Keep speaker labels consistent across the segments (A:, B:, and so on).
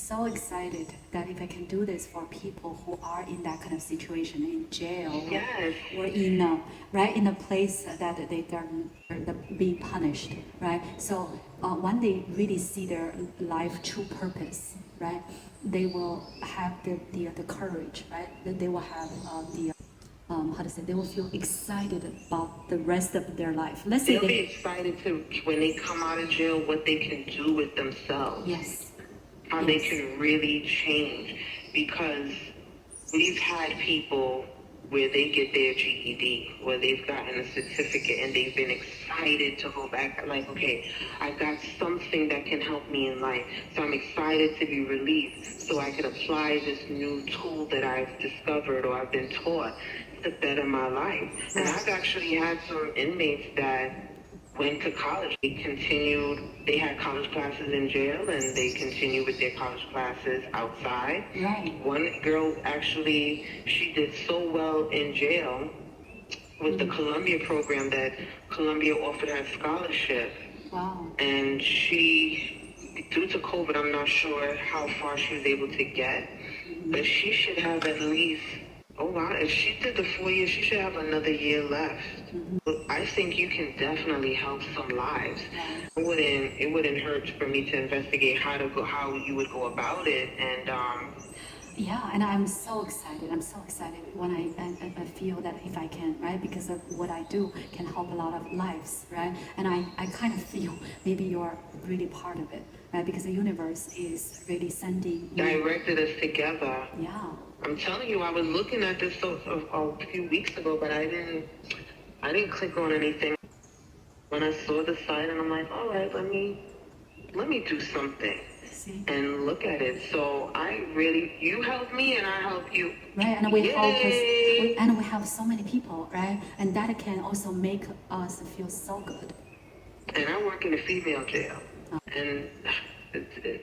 A: so excited that if I can do this for people who are in that kind of situation, in jail,
B: Yes.
A: or in in a place that they're being punished, right? So when they really see their life true purpose, right, they will have the courage, right? That they will have how to say, they will feel excited about the rest of their life. Let's say
B: They'll be excited to, when they come out of jail, what they can do with themselves.
A: Yes.
B: How they can really change. Because we've had people where they get their GED, where they've gotten a certificate and they've been excited to go back, like, okay, I got something that can help me in life. So I'm excited to be released so I can apply this new tool that I've discovered or I've been taught to better my life. And I've actually had some inmates that went to college. They had college classes in jail and they continued with their college classes outside.
A: Right.
B: One girl actually, she did so well in jail with the Columbia program that Columbia offered her a scholarship.
A: Wow.
B: And she, due to COVID, I'm not sure how far she was able to get, but she should have at least, oh wow, if she did the 4 years, she should have another year left. I think you can definitely help some lives. It wouldn't hurt for me to investigate how you would go about it, and
A: yeah, and I'm so excited. I'm so excited when I feel that if I can, right, because of what I do can help a lot of lives, right? And I kind of feel maybe you're really part of it, right? Because the universe is really sending
B: directed us together.
A: Yeah.
B: I'm telling you, I was looking at this a few weeks ago, but I didn't click on anything. When I saw the site, and I'm like, all right, let me do something.
A: See?
B: And look at it. So you help me and I help you.
A: Right, and we help us, and we have so many people, right? And that can also make us feel so good.
B: And I work in a female jail, and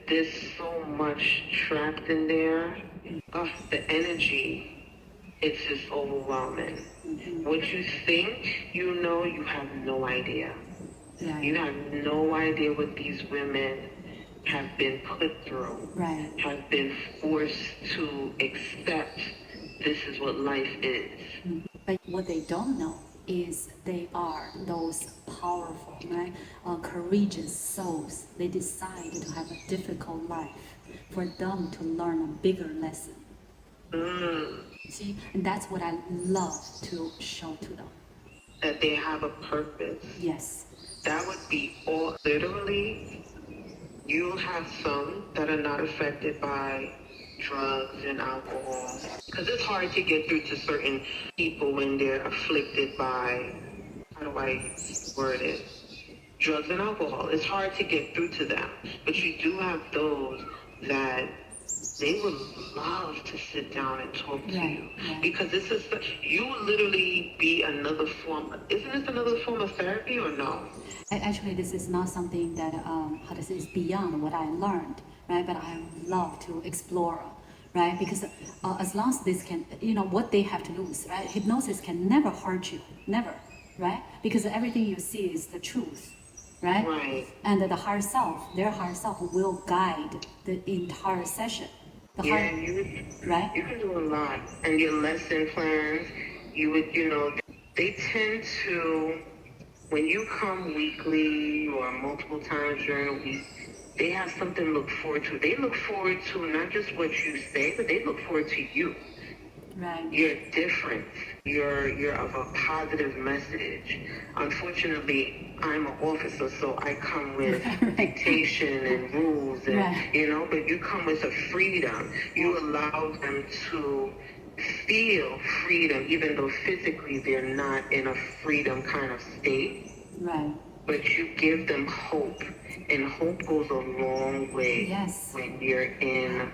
B: there's so much trapped in there. The energy, it's just overwhelming. What you think you know, you have no idea.
A: Right.
B: You have no idea what these women have been put through,
A: right.
B: have been forced to accept this is what life is.
A: But what they don't know is they are those powerful, right, courageous souls. They decide to have a difficult life for them to learn a bigger lesson. See, and that's what I love to show to them.
B: That they have a purpose.
A: Yes.
B: That would be all. Literally, you'll have some that are not affected by drugs and alcohol. Because it's hard to get through to certain people when they're afflicted by, how do I word it? Drugs and alcohol. It's hard to get through to them. But you do have those that they would love to sit down and talk to you. Because this is, you will literally be another form. Isn't this another form of therapy or no?
A: Actually, this is not something that, how to say, is beyond what I learned, right? But I love to explore, right? Because as long as this can, what they have to lose, right? Hypnosis can never hurt you, never, right? Because everything you see is the truth. Right?
B: Right.
A: And the higher self, their higher self will guide the entire session.
B: You can do a lot. And your lesson plans, they tend to, when you come weekly or multiple times during a week, they have something to look forward to. They look forward to not just what you say, but they look forward to you.
A: Right.
B: You're different. You're of a positive message. Unfortunately, I'm an officer, so I come with dictation and rules, and but you come with a freedom. You allow them to feel freedom, even though physically they're not in a freedom kind of state.
A: Right.
B: But you give them hope, and hope goes a long way.
A: Yes.
B: When you're in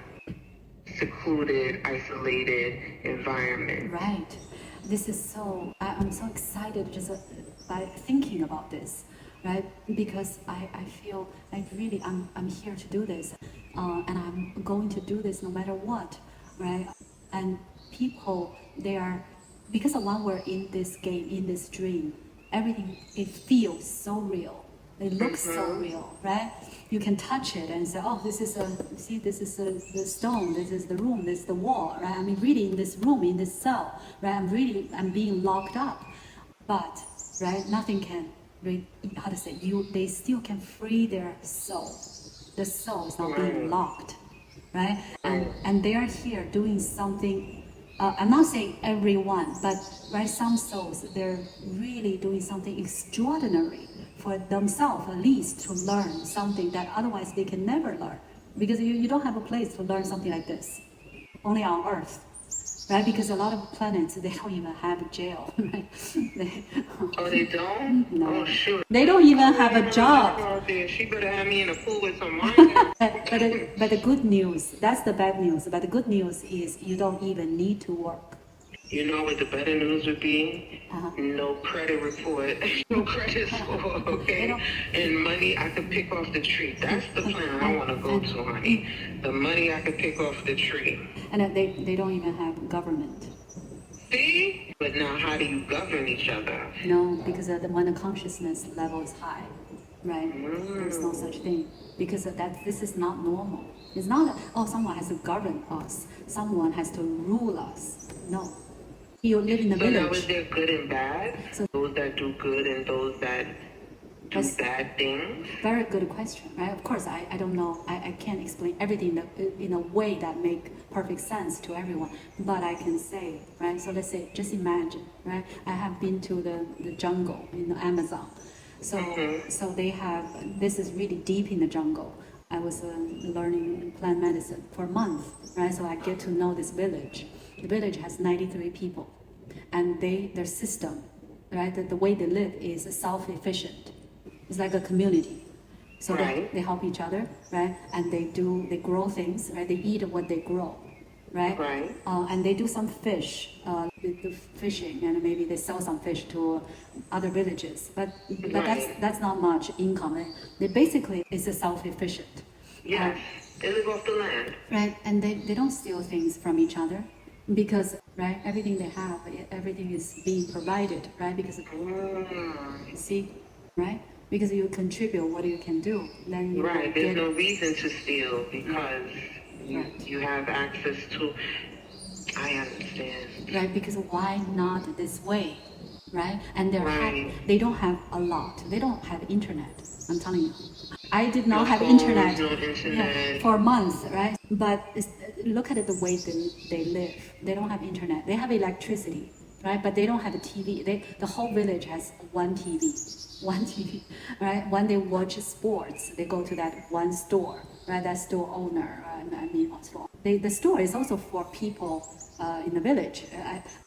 B: secluded, isolated environment.
A: Right. This is so, I'm so excited just by thinking about this, right? Because I feel like really I'm here to do this, and I'm going to do this no matter what, right? And people, they are, because of when we're in this game, in this dream, everything, it feels so real, It looks so real, right? You can touch it and say, oh, this is the stone, this is the room, this is the wall, right? I'm really in this room, in this cell, right? I'm being locked up. But, right, nothing can, how to say, they still can free their soul. The soul is not being locked, right? And they are here doing something. I'm not saying everyone, but right, some souls, they're really doing something extraordinary for themselves, at least to learn something that otherwise they can never learn. Because you don't have a place to learn something like this, only on Earth. Right, because a lot of planets, they don't even have a jail, right?
B: They don't?
A: No.
B: Oh, shoot.
A: They don't even have a job.
B: She better have me in a pool with some wine.
A: But the good news, that's the bad news, but the good news is you don't even need to work.
B: You know what the better news would be? No credit report, no credit score, okay? And money I could pick off the tree. That's the plan I want to go to, honey. The money I could pick off the tree.
A: And they don't even have government.
B: See? But now how do you govern each other?
A: No, because when the consciousness level is high, right? There's no such thing. Because this is not normal. It's not, oh, someone has to govern us. Someone has to rule us. No. You live in the village.
B: So now is there good and bad? So those that do good and those that do bad things?
A: Very good question, right? Of course, I don't know. I can't explain everything in a way that make perfect sense to everyone. But I can say, right? So let's say, just imagine, right? I have been to the jungle in the Amazon. So they have, this is really deep in the jungle. I was learning plant medicine for a month, right? So I get to know this village. The village has 93 people, and their system, right? The way they live is self-efficient. It's like a community. So they help each other, right? And they grow things, right? They eat what they grow, right? And they do some fish, they do fishing, and maybe they sell some fish to other villages. But that's not much income. Right? They basically it's a self-efficient.
B: Yes, they live off the land.
A: Right, and they don't steal things from each other. Because, right, everything they have, everything is being provided, right? Because, see, right? Because you contribute what you can do, then you
B: there's no reason to steal because you have access to, I understand.
A: Right, because why not this way, right? And they don't have a lot. They don't have internet, I'm telling you. I did not have internet, for months, right? But look at the way they live. They don't have internet. They have electricity, right? But they don't have a TV. The whole village has one TV, right? When they watch sports, they go to that one store, right? That store owner, the store is also for people in the village.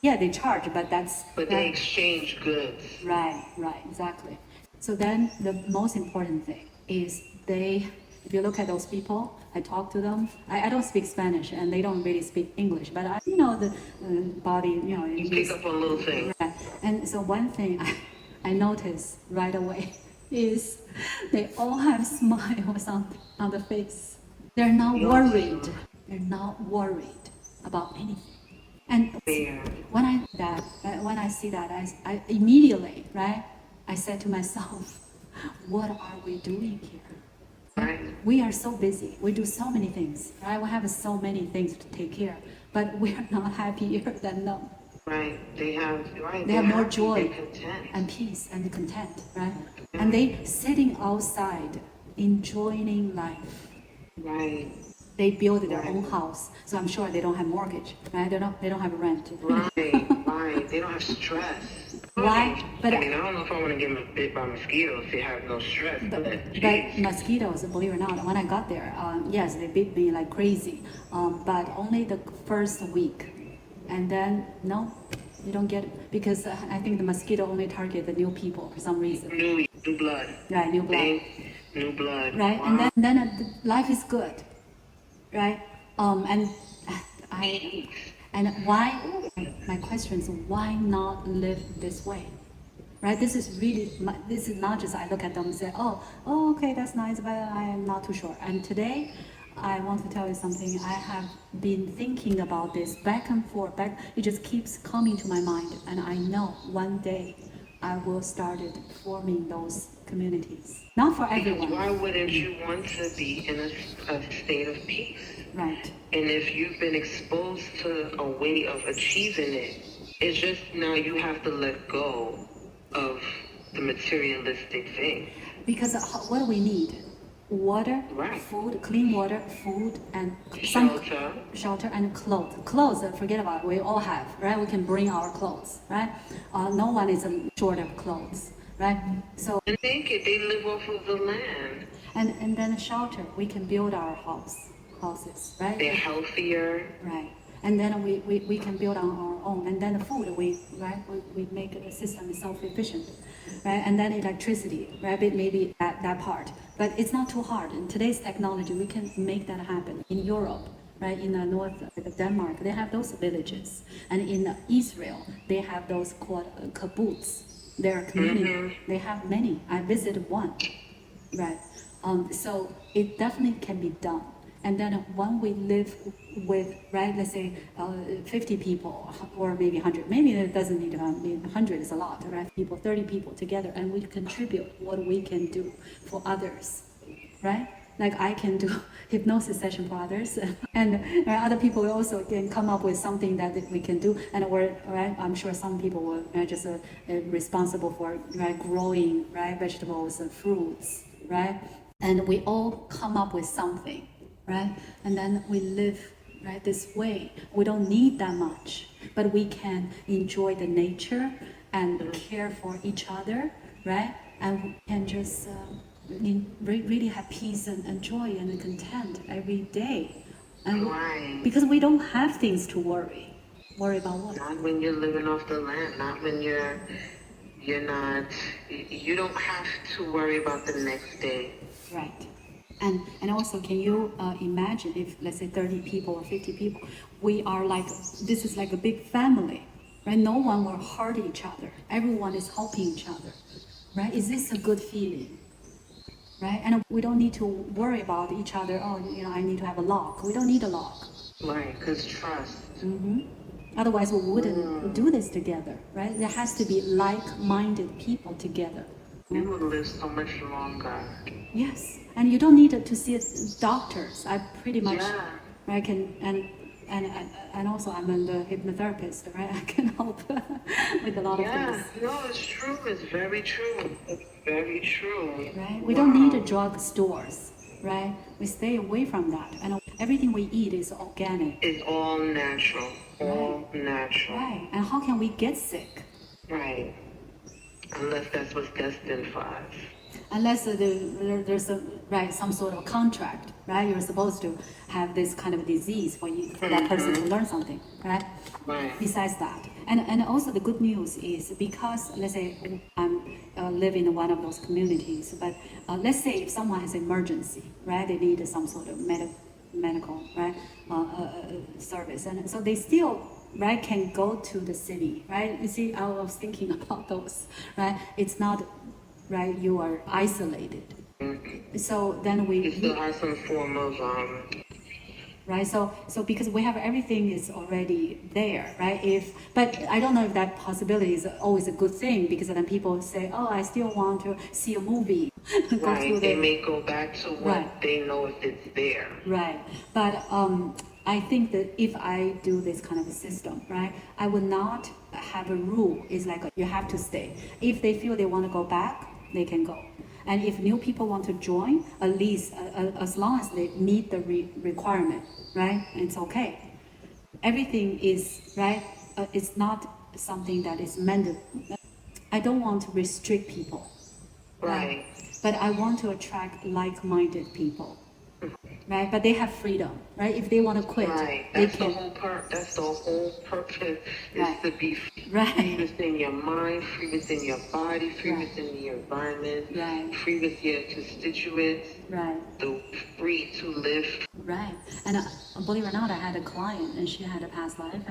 A: They charge, but
B: they exchange goods.
A: Right, exactly. So then the most important thing is if you look at those people, I talk to them. I don't speak Spanish and they don't really speak English, but the body,
B: you pick up on little things.
A: Right. And so one thing I notice right away is they all have smiles on the face. They're not worried. They're not worried about anything. And when I see that, I immediately, right? I said to myself, what are we doing here? Right? We are so busy. We do so many things, right? We have so many things to take care, but we are not happier than them.
B: Right. They have
A: more joy and peace and content, right? Yeah. And they sitting outside, enjoying life.
B: Right.
A: They build their own house, so I'm sure they don't have mortgage, right? They don't have rent.
B: Right. They don't have stress.
A: Right, but
B: I don't know if I want to get bit by mosquitoes. They have no stress.
A: But mosquitoes, believe it or not, when I got there, yes, they bit me like crazy, but only the first week, and then no, you don't get it because I think the mosquito only target the new people for some reason.
B: New blood.
A: Right, new blood.
B: New blood.
A: Right, wow. And then life is good, right? And why, my question is, why not live this way? Right? This is not just I look at them and say, oh, okay, that's nice, but I am not too sure. And today, I want to tell you something. I have been thinking about this back and forth, it just keeps coming to my mind. And I know one day I will start forming those communities. Not for
B: Because
A: everyone.
B: why wouldn't you want to be in a state of peace?
A: Right.
B: And if you've been exposed to a way of achieving it, it's just now you have to let go of the materialistic thing.
A: Because what do we need? Water,
B: Right.
A: food, clean water, food, and shelter and clothes. Clothes, forget about it. We all have, right? We can bring our clothes, right? No one is short of clothes, right? So
B: and naked, they live off of the land.
A: And then shelter. We can build our houses, right?
B: They're healthier.
A: Right. And then we can build on our own. And then the food, we make the system self-efficient, right? And then electricity, right? Maybe that part. But it's not too hard. In today's technology, we can make that happen. In Europe, right? In the north, like Denmark, they have those villages. And in Israel, they have those called kibbutz. Their community, they have many. I visited one, right? So it definitely can be done. And then when we live with, right, let's say 50 people or maybe 100, maybe it doesn't need to be 100 is a lot, right? People, 30 people together, and we contribute what we can do for others, right? Like I can do hypnosis session for others, and other people will also can come up with something that we can do. And we're, right, I'm sure some people will just responsible for, right, growing, right, vegetables and fruits, right? And we all come up with something, right? And then we live, right, this way. We don't need that much, but we can enjoy the nature and care for each other, right? And we can just really have peace and joy and content every day. And
B: Right.
A: Because we don't have things to worry. Worry about what?
B: Not when you're living off the land. Not when you're not. You don't have to worry about the next day.
A: Right. And also, can you imagine if, let's say, 30 people or 50 people, we are like, this is like a big family, right? No one will hurt each other. Everyone is helping each other, right? Is this a good feeling, right? And we don't need to worry about each other. Oh, I need to have a lock. We don't need a lock.
B: Right, because trust.
A: Otherwise, we wouldn't do this together, right? There has to be like-minded people together.
B: We would live so much longer.
A: Yes, and you don't need to see doctors. I pretty much,
B: Yeah.
A: I can, and also I'm a hypnotherapist, right? I can help with a lot of things.
B: No, it's true. It's very true. It's very true.
A: Right? We don't need drug stores, right? We stay away from that, and everything we eat is organic.
B: It's all natural. All natural.
A: Right? And how can we get sick?
B: Right. Unless that's what's destined for us.
A: Unless there's some sort of contract, right? You're supposed to have this kind of disease for that person to learn something, right?
B: Right.
A: Besides that, and also the good news is because, let's say I'm live in one of those communities, but let's say if someone has an emergency, right? They need some sort of medical, right, service, and so they still, right, can go to the city, right? You see, I was thinking about those, right? It's not, right, you are isolated. So then
B: You still have some form of
A: right, so because we have everything is already there, right? But I don't know if that possibility is always a good thing, because then people say, oh, I still want to see a movie.
B: Right, they may go back to what they know if it's there.
A: Right, but I think that if I do this kind of a system, right, I would not have a rule. It's like you have to stay. If they feel they want to go back, they can go. And if new people want to join, at least as long as they meet the requirement, right, it's okay. Everything is, right, it's not something that is mandatory. I don't want to restrict people.
B: Right.
A: But I want to attract like-minded people. Right, but they have freedom, right? If they want to quit,
B: right.
A: They
B: That's
A: can.
B: That's the whole purpose is
A: Right.
B: to be free
A: Right.
B: within your mind, free within your body, free
A: Right.
B: within the environment,
A: Right.
B: free with your constituents,
A: Right.
B: free to live.
A: Right, and believe it or not, I had a client, and she had a past life,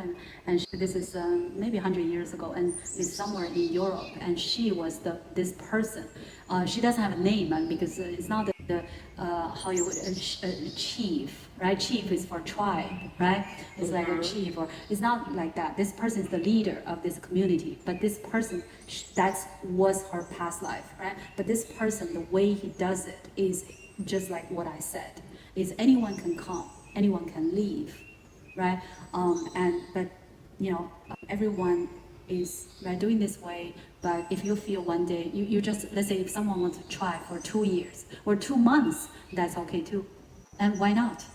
A: and this is maybe 100 years ago, and it's somewhere in Europe, and she was this person. She doesn't have a name, because it's not the how you would chief, right? Chief is for tribe, right? It's like a chief, or it's not like that. This person is the leader of this community, but this person, that was her past life, right? But this person, the way he does it is just like what I said, is anyone can come, anyone can leave, right? But everyone is right doing this way. But if you feel one day you just, let's say if someone wants to try for 2 years or 2 months, that's okay too. And why not?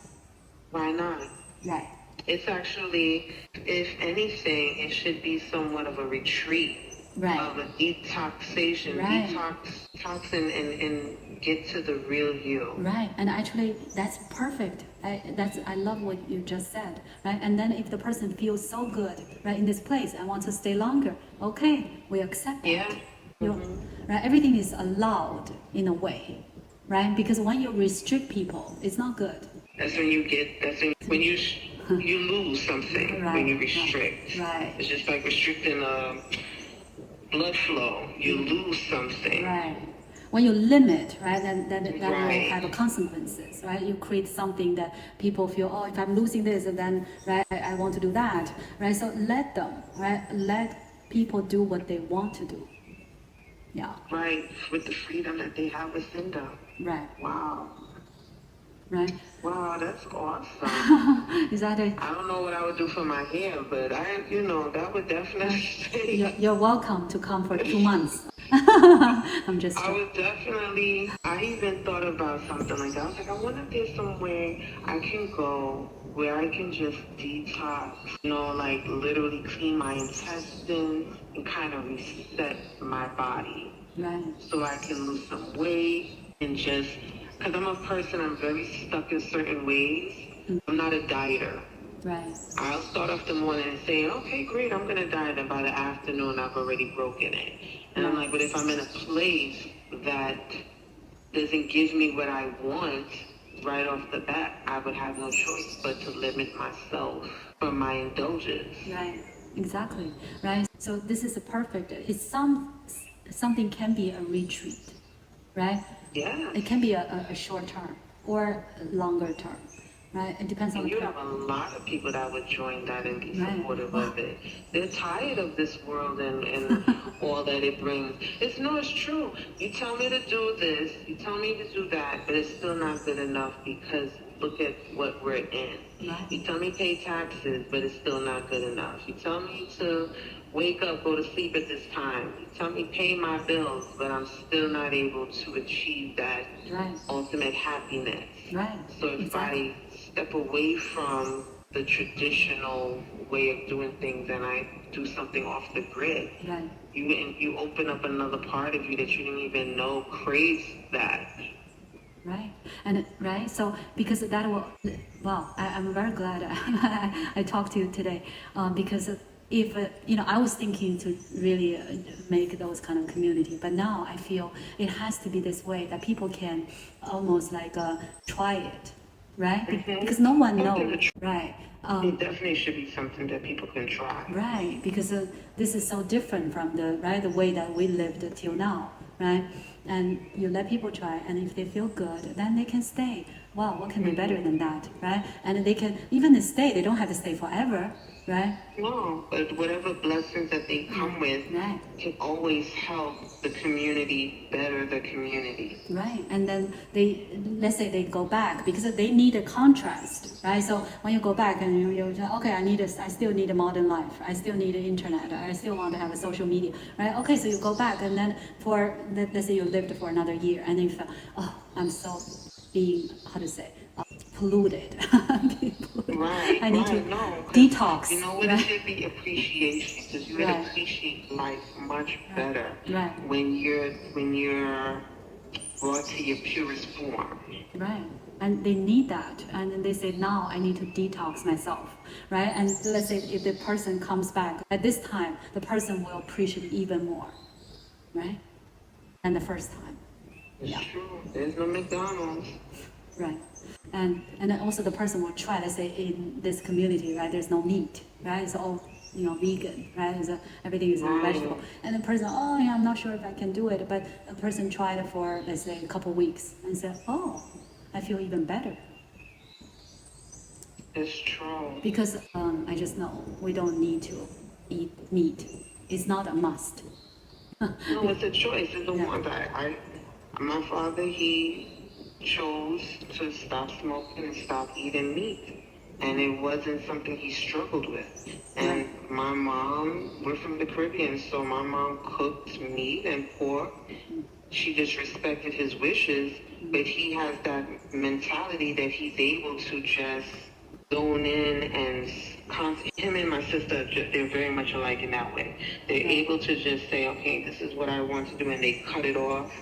B: Why not?
A: Right.
B: It's actually, if anything, it should be somewhat of a retreat,
A: Right.
B: of a detoxation,
A: Right.
B: detox and get to the real you.
A: Right, and actually that's perfect. I love what you just said, right? And then if the person feels so good, right, in this place, I want to stay longer. Okay, we accept that.
B: Yeah.
A: Right, everything is allowed in a way, right? Because when you restrict people, it's not good.
B: That's when you get. You lose something
A: Right,
B: when you restrict.
A: right.
B: It's just like restricting blood flow. You lose something.
A: Right. When you limit, right, then that
B: Right.
A: will have consequences, right? You create something that people feel, oh, if I'm losing this, then right, I want to do that, right? So let them, right? Let people do what they want to do. Yeah.
B: Right, with the freedom that they have within them.
A: Right.
B: Wow.
A: Right.
B: Wow, that's awesome.
A: Is that it?
B: I don't know what I would do for my hair, but that would definitely stay.
A: You're welcome to come for 2 months. I'm just.
B: I would definitely, I even thought about something like that. I was like, I wonder if there's somewhere I can go where I can just detox, like literally clean my intestines and kind of reset my body.
A: Right.
B: So I can lose some weight and just, because I'm a person, I'm very stuck in certain ways. I'm not a dieter.
A: Right.
B: I'll start off the morning and say, okay, great, I'm going to diet. And by the afternoon, I've already broken it. And I'm like, but if I'm in a place that doesn't give me what I want right off the bat, I would have no choice but to limit myself from my indulgence.
A: Right. Exactly. Right. So this is a perfect. It's something can be a retreat, right?
B: Yeah.
A: It can be a short term or longer term, right? It depends on
B: And
A: the
B: you have a lot of people that would join that and be supportive of it. They're tired of this world and all that it brings. It's true. You tell me to do this, you tell me to do that, but it's still not good enough because look at what we're in.
A: Right.
B: You tell me pay taxes, but it's still not good enough. You tell me to wake up, go to sleep at this time. You tell me pay my bills, but I'm still not able to achieve that ultimate happiness.
A: Right.
B: So if I step away from the traditional way of doing things and I do something off the grid,
A: right.
B: you open up another part of you that you didn't even know craves that.
A: Right, and right, so because that will, well, I'm very glad I talked to you today, because if I was thinking to really make those kind of community, but now I feel it has to be this way that people can almost like try it, right? Because no one knows, right?
B: It definitely should be something that people can try.
A: Right, because this is so different from the way that we lived till now, right? And you let people try, and if they feel good, then they can stay. Wow, what can be better than that, right? And they can even stay. They don't have to stay forever, right?
B: No, but whatever blessings that they come with can always help the community better the community.
A: Right, and then let's say they go back because they need a contrast, right? So when you go back and you say, okay, I still need a modern life. I still need an internet. I still want to have a social media, right? Okay, so you go back and then let's say you lived for another year and then you feel, oh, I'm so being, how to say, polluted.
B: Right,
A: I need to
B: no,
A: detox.
B: You know what, it should be appreciation, because you would appreciate life much better when you're brought to your purest form. Right.
A: And they need that. And then they say, now I need to detox myself, right? And let's say if the person comes back, at this time, the person will appreciate even more, right? Than the first time.
B: It's true. There's no McDonald's.
A: Right. And then also the person will try, let's say in this community, right, there's no meat, right? So vegan, right? Everything is vegetable. And the person, oh yeah, I'm not sure if I can do it. But a person tried it for, let's say, a couple weeks and said, oh, I feel even better.
B: It's true.
A: Because I just know we don't need to eat meat. It's not a must.
B: No, it's a choice. It's a want. My father, he chose to stop smoking and stop eating meat. And it wasn't something he struggled with. And my mom, we're from the Caribbean, so my mom cooked meat and pork. She just respected his wishes, but he has that mentality that he's able to just zone in and him and my sister, they're very much alike in that way. They're able to just say, okay, this is what I want to do, and they cut it off,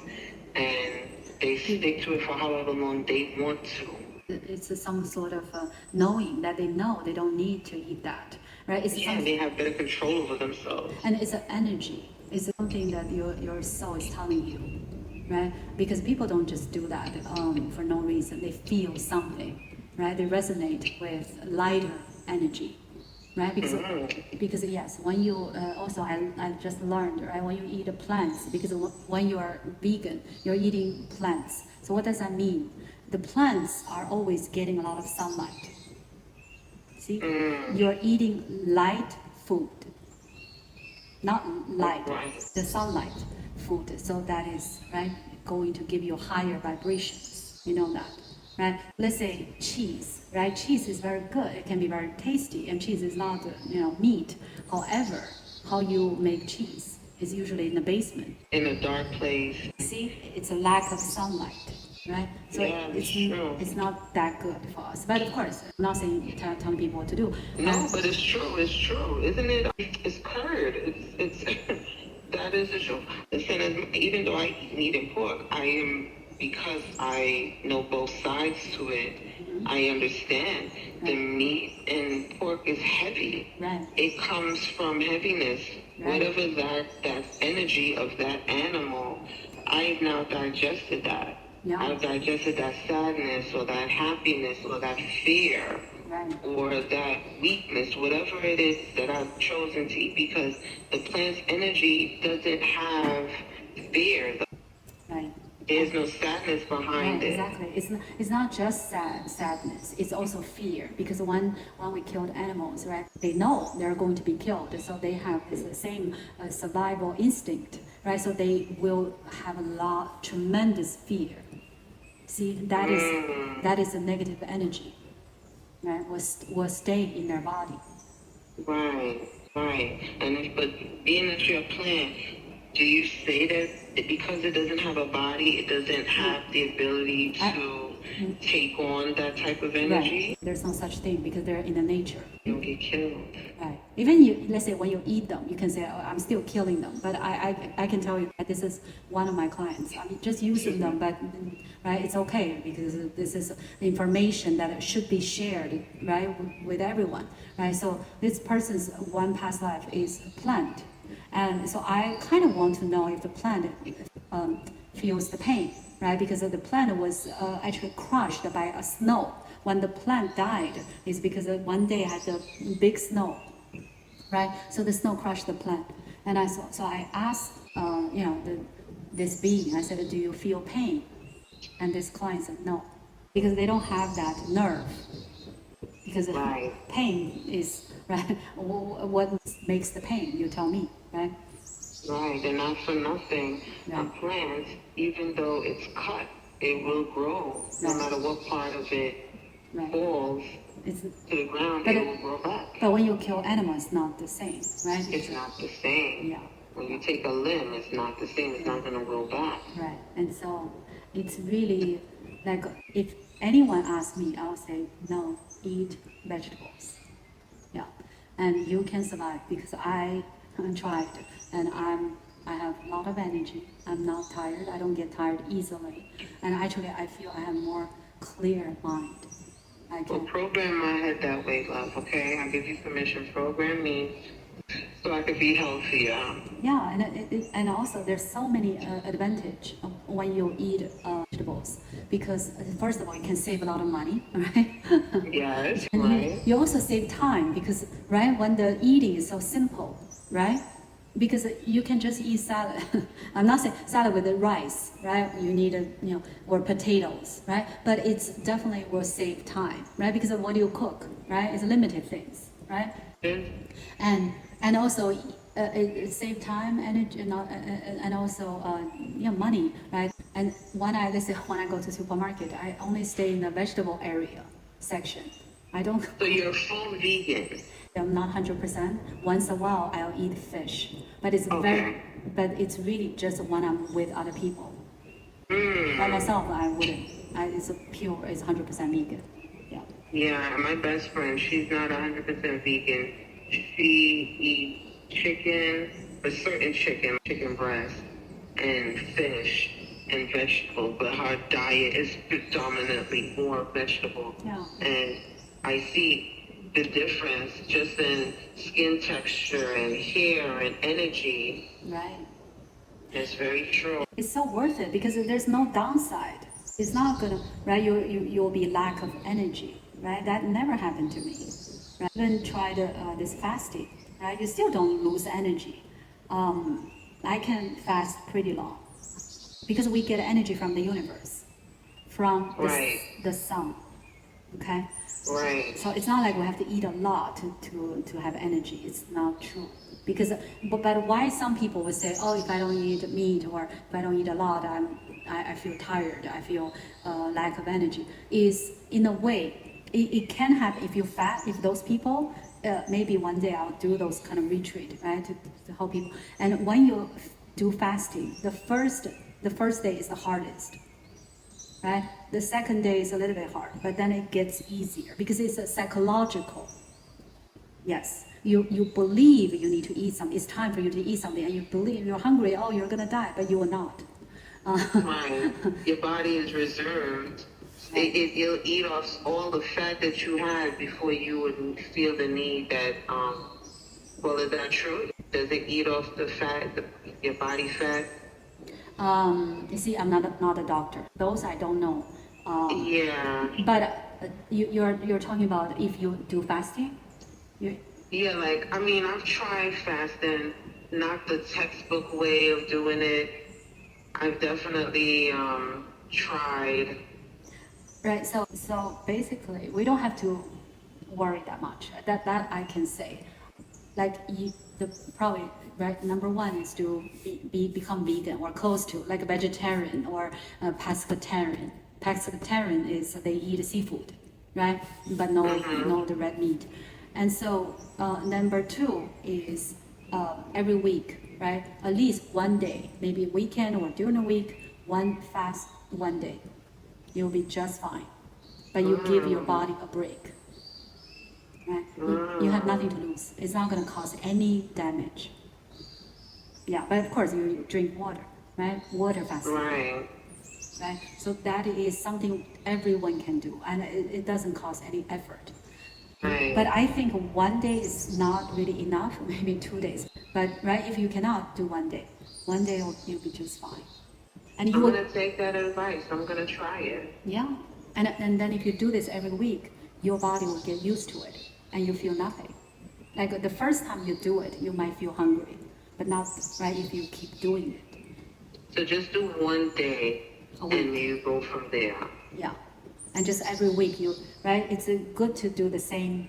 B: and they stick to it for however long they want to.
A: It's some sort of knowing that they know they don't need to eat that, right?
B: They have better control over themselves.
A: And it's an energy. It's something that your soul is telling you, right? Because people don't just do that for no reason. They feel something, right? They resonate with lighter energy, right? Because yes, when you also I just learned, right? When you eat plants, because when you are vegan, you're eating plants. So what does that mean? The plants are always getting a lot of sunlight. See, you're eating light food, not light, the sunlight food. So that is right going to give you higher vibrations. You know that, right? Let's say cheese, right? Cheese is very good. It can be very tasty, and cheese is not meat. However, how you make cheese is usually in the basement,
B: in a dark place.
A: See, it's a lack of sunlight. Right? So it's not that good for us. But of course, I'm not saying telling people what to do.
B: No, but it's true. It's true, isn't it? It's curd. It's that is the truth. Listen, even though I eat meat and pork, because I know both sides to it. I understand the meat and pork is heavy.
A: Right.
B: It comes from heaviness. Right. Whatever that energy of that animal, I've now digested that. Yeah. I've digested that sadness or that happiness or that fear or that weakness, whatever it is that I've chosen to eat, because the plant's energy doesn't have fear.
A: Right.
B: There's no sadness behind it.
A: Exactly. It's not just sadness. It's also fear, because when we killed animals, right? They know they're going to be killed, so they have the same survival instinct, right? So they will have tremendous fear. See, that is a negative energy, right? Will stay in their body.
B: Right. But being that you're a plant, do you say that because it doesn't have a body, it doesn't have the ability to take on that type of energy?
A: Right. There's no such thing, because they're in the nature.
B: You don't get killed.
A: Right. Even let's say when you eat them, you can say, oh, I'm still killing them. But I can tell you that this is one of my clients. I'm just using them, but right, it's okay, because this is information that should be shared, right, with everyone, right? So this person's one past life is a plant. And so I kind of want to know if the plant feels the pain, right? Because the plant was actually crushed by a snow. When the plant died, it's because one day had a big snow, right? So the snow crushed the plant. And so I asked, this being, I said, do you feel pain? And this client said, no, because they don't have that nerve. Because pain is, right, what makes the pain? You tell me, right?
B: Right, and not for nothing, a plant, even though it's cut, it will grow. No matter what part of it falls to the ground, it will grow back.
A: But when you kill animals, it's not the same, right?
B: It's not the same. Yeah. When you take a limb, it's not the same. It's not going to grow back.
A: Right, and so it's really like, if anyone asks me, I'll say, no, eat vegetables. Yeah, and you can survive, because I tried, and I have a lot of energy. I'm not tired. I don't get tired easily, and actually I feel I have more clear mind.
B: Well, program my head that way, love. Okay, I give you permission. Program me so I could be healthier.
A: Yeah, and also there's so many advantage when you eat vegetables because first of all, you can save a lot of money, right?
B: Yes,
A: And
B: right.
A: you also save time because, right, when the eating is so simple, right? Because you can just eat salad. I'm not saying salad with the rice, right? You need or potatoes, right? But it's definitely will save time, right? Because of what you cook, right? It's limited things, right? And also it save time, energy, and also money, right? And let's say when I go to supermarket, I only stay in the vegetable area section. I don't.
B: So you're full vegan.
A: I'm not 100%. Once a while, I'll eat fish, but
B: Okay.
A: but it's really just when I'm with other people. By myself, I wouldn't. It's 100% vegan. Yeah.
B: Yeah, my best friend, she's not 100% vegan. She eats chicken, a certain chicken breast, and fish and vegetables, but her diet is predominantly more vegetable.
A: Yeah.
B: And I see the difference just in skin texture and hair and energy.
A: Right.
B: It's very true.
A: It's so worth it because there's no downside. It's not gonna, right? You'll be lack of energy, right? That never happened to me. Right? Even tried this fasting, right? You still don't lose energy. I can fast pretty long because we get energy from the universe, from
B: Right.
A: the sun. Okay.
B: Right.
A: So it's not like we have to eat a lot to have energy. It's not true. Because, but why some people would say, oh, if I don't eat meat or if I don't eat a lot, I feel tired, I feel lack of energy, is in a way, it can happen if you fast, if those people, maybe one day I'll do those kind of retreat, right, to help people. And when you do fasting, the first day is the hardest. Right? The second day is a little bit hard, but then it gets easier because it's a psychological. Yes, you believe you need to eat something. It's time for you to eat something, and you believe you're hungry. Oh, you're gonna die, but you will not.
B: Right. Your body is reserved. It'll eat off all the fat that you had before you would feel the need that. Well, is that true? Does it eat off the fat, your body fat?
A: You see, I'm not a doctor. Those I don't know.
B: Yeah.
A: But you're talking about if you do fasting. You,
B: Yeah, like, I mean, I've tried fasting, not the textbook way of doing it. I've definitely tried.
A: Right. So basically, we don't have to worry that much. That I can say. Like the probably right number one is to become vegan or close to like a vegetarian or a pescatarian. Pescatarian is they eat seafood, right? But no the red meat. And so number two is every week, right? At least one day, maybe weekend or during the week, one fast one day. You'll be just fine. But you give your body a break. Right? You have nothing to lose. It's not going to cause any damage. Yeah, but of course you drink water, right? Water fasting.
B: Right.
A: Right? So that is something everyone can do, and it doesn't cost any effort.
B: Right.
A: But I think one day is not really enough, maybe 2 days. But right, if you cannot do one day you'll be just fine. And you
B: I'm
A: will,
B: going to take that advice. I'm going to try it.
A: yeah. And then if you do this every week, your body will get used to it and you feel nothing. Like the first time you do it, you might feel hungry, but not right if you keep doing it.
B: So just do one day and you go from there.
A: Yeah. And just every week right? It's good to do the same,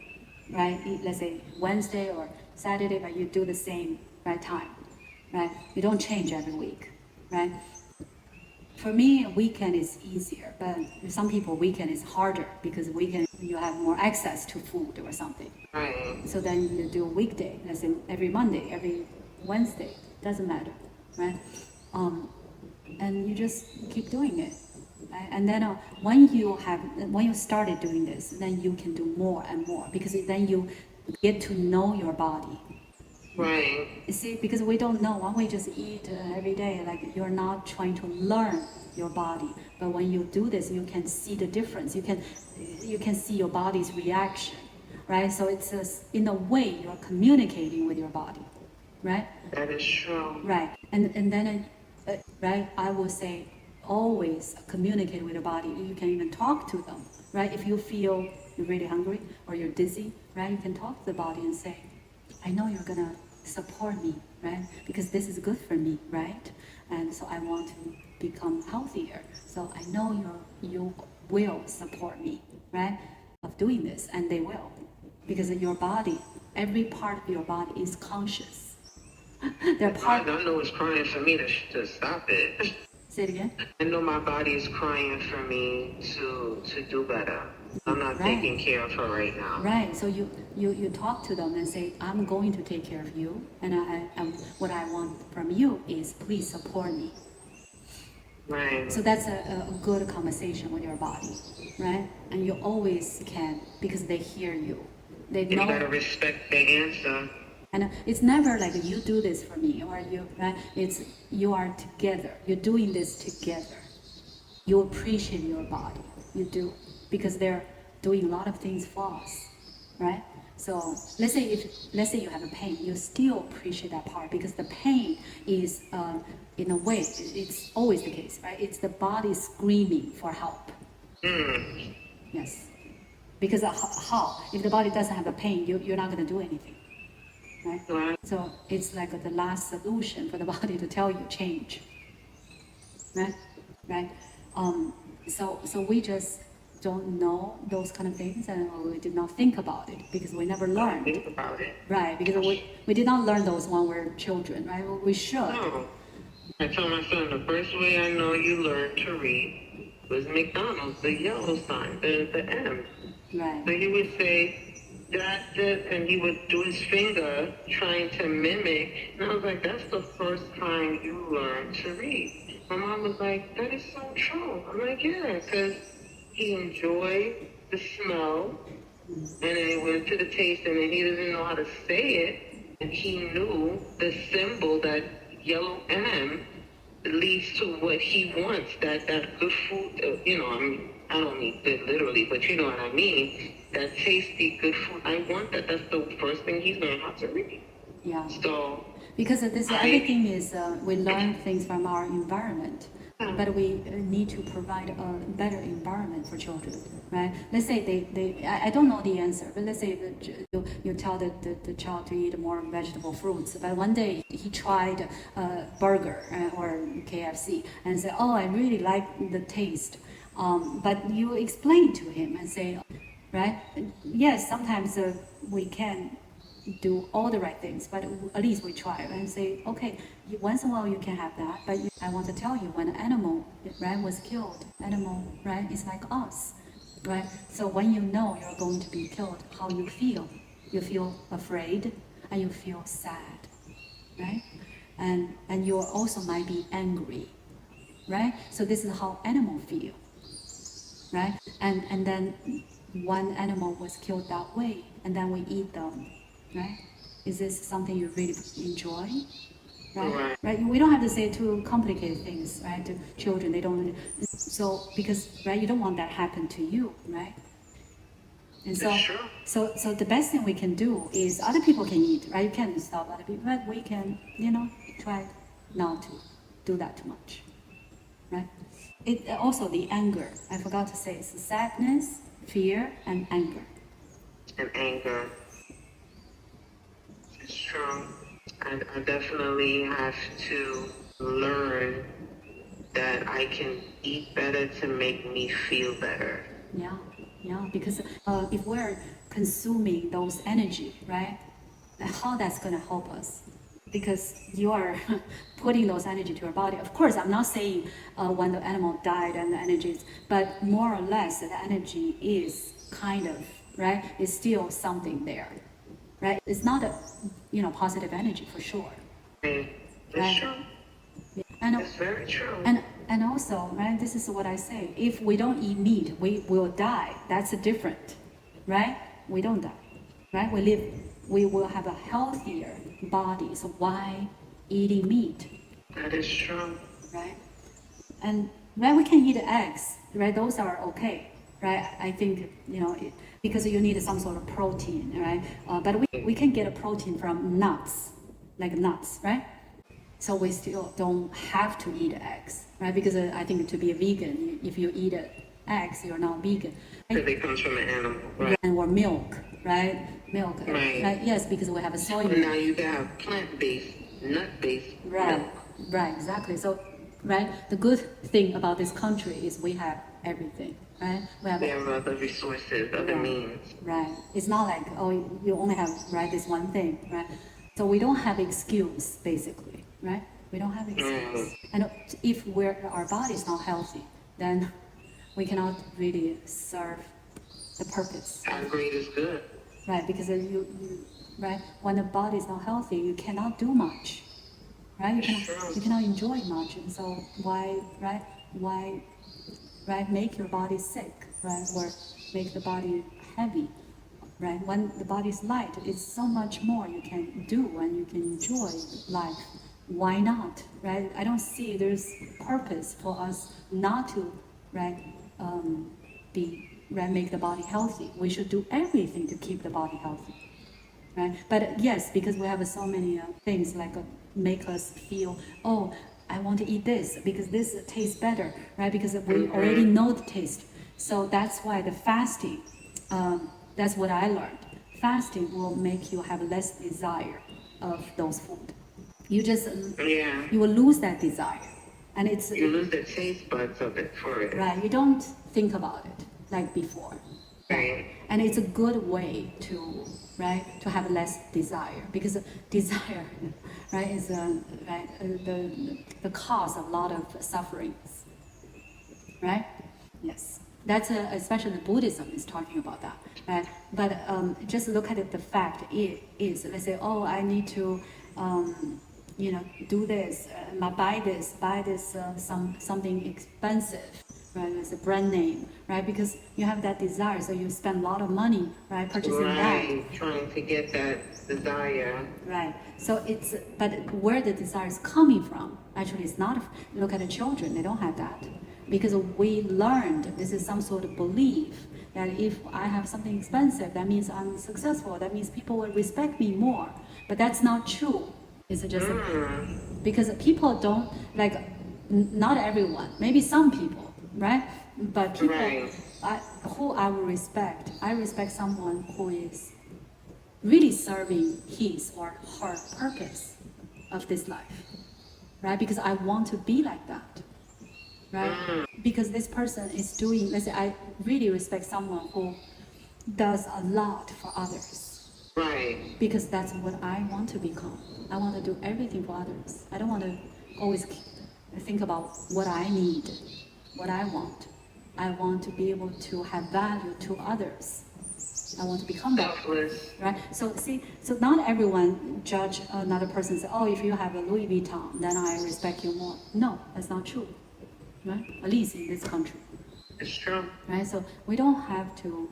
A: right? Let's say Wednesday or Saturday, but you do the same right time, right? You don't change every week, right? For me, weekend is easier, but some people weekend is harder because weekend you have more access to food or something.
B: Right.
A: So then you do weekday, let's say every Monday, every Wednesday, doesn't matter, right? And you just keep doing it. Right? And then when you started doing this, then you can do more and more because then you get to know your body.
B: Right.
A: You see, because we don't know, when we just eat every day, like you're not trying to learn your body. But when you do this, you can see the difference. You can see your body's reaction, right? So it's in a way you're communicating with your body, right?
B: That is true.
A: Right. And then, right, I will say, always communicate with your body. You can even talk to them, right? If you feel you're really hungry or you're dizzy, right? You can talk to the body and say, I know you're gonna support me, right? Because this is good for me, right? And so I want to become healthier. So I know you will support me, right? Of doing this, and they will. Because your body, every part of your body is conscious.
B: I know it's crying for me to stop it.
A: Say it again.
B: I know my body is crying for me to do better. I'm not taking care of her right now.
A: Right. So you talk to them and say, I'm going to take care of you, and what I want from you is please support me.
B: Right.
A: So that's a good conversation with your body, right? And you always can, because they hear you. They know.
B: You gotta respect the answer.
A: And it's never like you do this for me or you, right? It's you are together. You're doing this together. You appreciate your body. You do, because they're doing a lot of things for us, right? So let's say you have a pain, you still appreciate that part, because the pain is, in a way, it's always the case, right? It's the body screaming for help. Yes, because how? If the body doesn't have a pain, you're not going to do anything, right? So it's like the last solution for the body to tell you change, right? Right. So we just don't know those kind of things, and we did not think about it because we never learned.
B: Think about it.
A: Right, because we did not learn those when we were children, right? We should.
B: No. I told my son the first way I know you learned to read was McDonald's, the yellow sign, the M.
A: Right.
B: So he would say, that, and he would do his finger trying to mimic. And I was like, that's the first time you learned to read. My mom was like, that is so true. I'm like, yeah, because he enjoyed the smell, and then he went to the taste, and then he didn't know how to say it. And he knew the symbol, that yellow M, leads to what he wants, that good food, I don't mean it literally, but you know what I mean, that tasty, good food. I want that. That's the first thing he's learned how to read.
A: Yeah.
B: So,
A: because everything is, we learn things from our environment, but we need to provide a better environment for children, right? Let's say I don't know the answer, but let's say that you tell the child to eat more vegetable fruits, but one day he tried a burger or KFC and said, oh, I really like the taste. But you explain to him and say, right? Yes, sometimes we can do all the right things, but at least we try and say, okay, once in a while you can have that, but I want to tell you, when an animal, right, was killed, animal, right, is like us, right? So when you know you're going to be killed, how you feel afraid and you feel sad, right? And you also might be angry, right? So this is how animals feel, right? And then one animal was killed that way, and then we eat them, right? Is this something you really enjoy? Right? Right? We don't have to say too complicated things, right? To children, they don't. So because you don't want that happen to you, right? And so the best thing we can do is other people can eat, right? You can't stop other people, but we can, try not to do that too much, right? It also the anger. I forgot to say, it's sadness, fear, and anger.
B: And anger. It's true. I definitely have to learn that I can eat better to make me feel better.
A: Yeah, because if we're consuming those energy, right, how that's going to help us? Because you are putting those energy to your body. Of course, I'm not saying when the animal died and the energy is, but more or less the energy is kind of, right, is still something there, right? It's not a, positive energy for sure.
B: That's
A: right?
B: true.
A: Yeah. And,
B: that's very true.
A: And also, right, this is what I say. If we don't eat meat, we will die. That's different, right? We don't die, right? We will have a healthier body. So why eating meat?
B: That is true.
A: Right? And we can eat eggs, right? Those are okay, right? I think, because you need some sort of protein, right? But we can get a protein from nuts, like nuts, right? So we still don't have to eat eggs, right? Because I think to be a vegan, if you eat eggs, you're not vegan.
B: Because it comes from an animal, right?
A: Or milk, right? Milk,
B: Right.
A: Yes, because we have a soy milk.
B: And now you can have plant-based, nut-based milk.
A: Right, exactly. So, right, the good thing about this country is we have everything, right? We have
B: other resources, other means.
A: Right. It's not like, oh, you only have, right, this one thing, right? So we don't have excuse, basically, right? We don't have excuse. And if our body is not healthy, then we cannot really serve the purpose.
B: How great is good.
A: Right, because right, when the body is not healthy, you cannot do much, right? You cannot enjoy much, and so why make your body sick, right, or make the body heavy, right? When the body is light, it's so much more you can do and you can enjoy life. Why not, right? I don't see there's purpose for us not to, make the body healthy. We should do everything to keep the body healthy, right? But yes, because we have so many things like make us feel, oh, I want to eat this because this tastes better, right? Because we already know the taste. So that's why the fasting, that's what I learned. Fasting will make you have less desire of those food. You will lose that desire. And you
B: lose the taste buds of it for it.
A: Right, you don't think about it like before.
B: Right.
A: And it's a good way to have less desire, because desire, right, is the cause of a lot of sufferings, right? Yes, that's especially Buddhism is talking about that, right? But just look at it. The fact is, let's say, oh, I need to, do this, buy this, something expensive. Right, it's a brand name, right? Because you have that desire, so you spend a lot of money, right, purchasing that.
B: Trying to get that desire.
A: Right. So but where the desire is coming from, actually, it's not. Look at the children; they don't have that, because we learned this is some sort of belief that if I have something expensive, that means I'm successful. That means people will respect me more. But that's not true. It's just because people don't like. Not everyone. Maybe some people. Right? But people who I will respect, I respect someone who is really serving his or her purpose of this life, right? Because I want to be like that, right? Because this person is doing, let's say, I really respect someone who does a lot for others,
B: right?
A: Because that's what I want to become. I want to do everything for others. I don't want to always think about what I need. What I want. I want to be able to have value to others. I want to become that. Right? So not everyone judge another person and say, oh, if you have a Louis Vuitton, then I respect you more. No, that's not true. Right? At least in this country.
B: It's true.
A: Right? So we don't have to,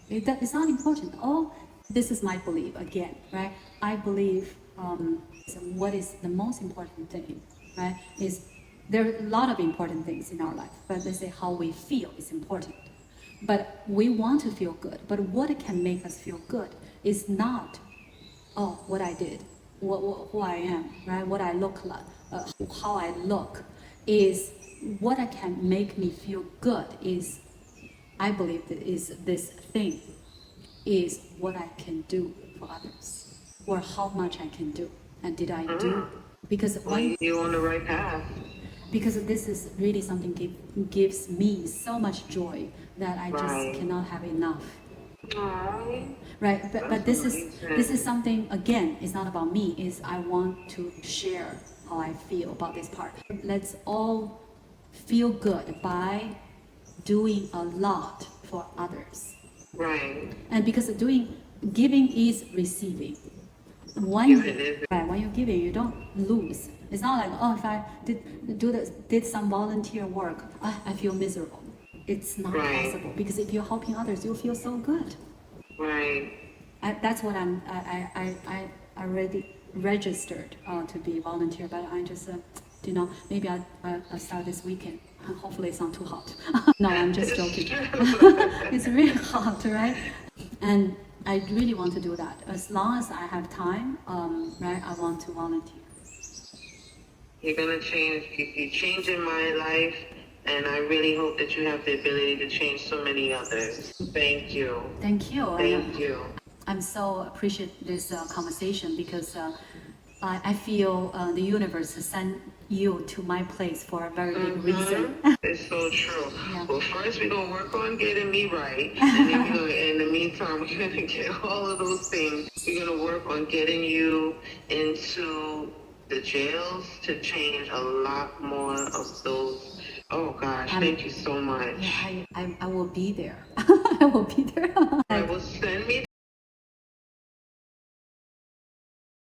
A: it's not important. Oh, this is my belief again, right? I believe so what is the most important thing, right, is there are a lot of important things in our life, but let's say how we feel is important. But we want to feel good. But what can make us feel good is not, oh, what I did, who I am, right? What I look like, how I look. Is what can make me feel good is, I believe that is this thing, is what I can do for others, or how much I can do, and did I do? Because when
B: you're on the right path.
A: Because this is really something gives me so much joy that I just cannot have enough. Right, but this is something, again, it's not about me, is I want to share how I feel about this part. Let's all feel good by doing a lot for others.
B: Right.
A: And because giving is receiving. When you're giving, you don't lose. It's not like, oh, if I did some volunteer work, I feel miserable. It's not possible, because if you're helping others, you'll feel so good.
B: Right.
A: That's what I already registered to be a volunteer, but I just maybe I'll start this weekend. Hopefully it's not too hot. No, I'm just joking. It's really hot, right? And I really want to do that. As long as I have time, I want to volunteer.
B: You're gonna change. You're changing my life, and I really hope that you have the ability to change so many others. Thank you.
A: Thank you.
B: Thank you.
A: I'm so appreciate this conversation because I feel the universe sent you to my place for a very big reason.
B: It's so true.
A: Yeah.
B: Well, first we're gonna work on getting me right, and then we're gonna, in the meantime, we're gonna get all of those things. We're gonna work on getting you into the jails to change a lot more of those. Oh gosh, thank you so much.
A: Yeah, I will be there. I will be there.
B: I will send